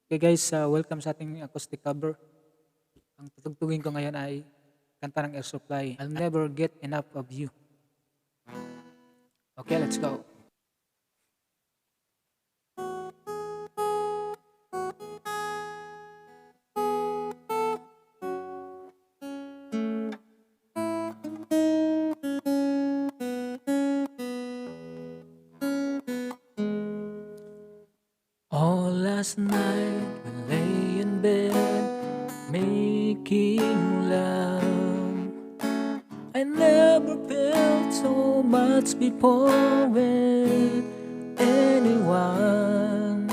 Okay guys, welcome sa ating acoustic cover. Ang tutugtugin ko ngayon ay kanta ng Air Supply, I'll Never Get Enough of You. Okay, let's go. All last night we lay in bed making love. I never felt so much before with anyone.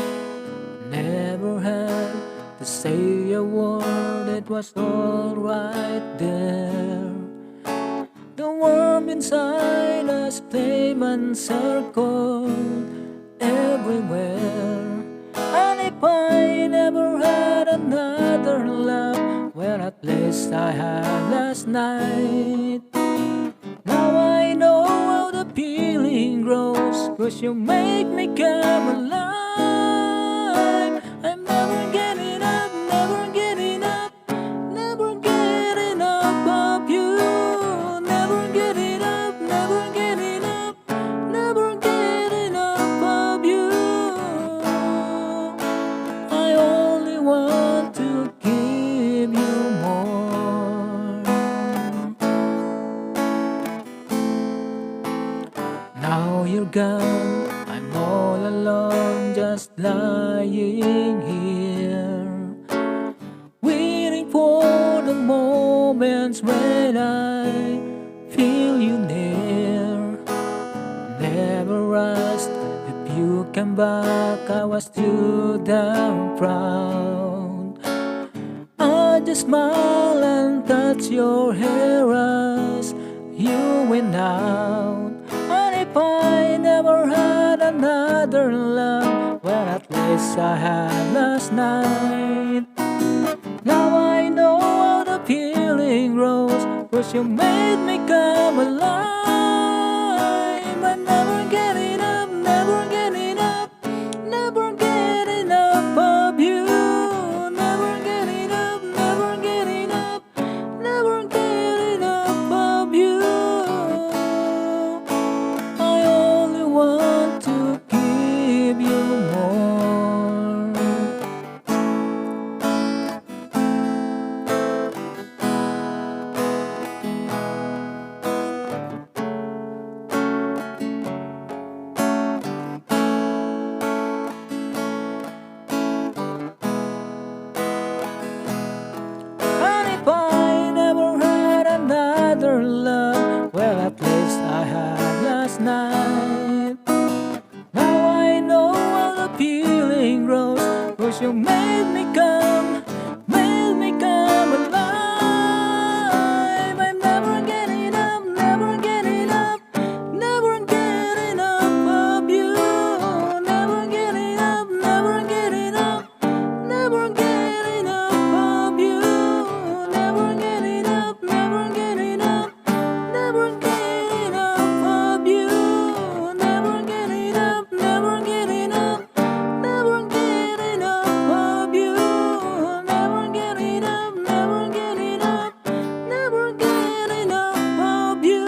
Never had to say a word, it was all right there. The warmth inside us flame and circle everywhere. And if I never had another love, well at least I had last night. Now I know how the feeling grows, 'cause you make me come alive. I'm never getting up, never getting up, never getting up of you. Never getting up, never getting up, never getting up of you. I only want to give you more. Now you're gone, I'm all alone, just lying here, waiting for the moments when I feel you near. Never asked if you come back, I was too damn proud. I just smile and touch your hair as you went out. And if I never had another love, well at least I had last night. Now I know how the feeling grows, 'cause you made me come alive. I'm never getting up, never getting up, never getting up of you. Never getting up, never getting up, never getting up of you. I only want to give you more. And if I never had another love, well at least I had last night. Now I know how the feeling grows, 'cause you made me come alive. I'm never getting up, never getting up, never getting up of you. Never getting up, never getting up, never getting up of you. Never getting up, never getting up, never getting up of you. Never getting up, never getting up, never getting up of you. Never getting up, never getting up, never getting up of you.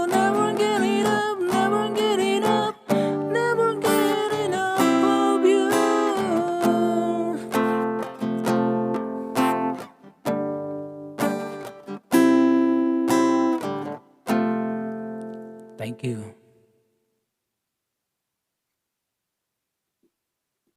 Never getting up, never getting up, never getting up of you. Thank you.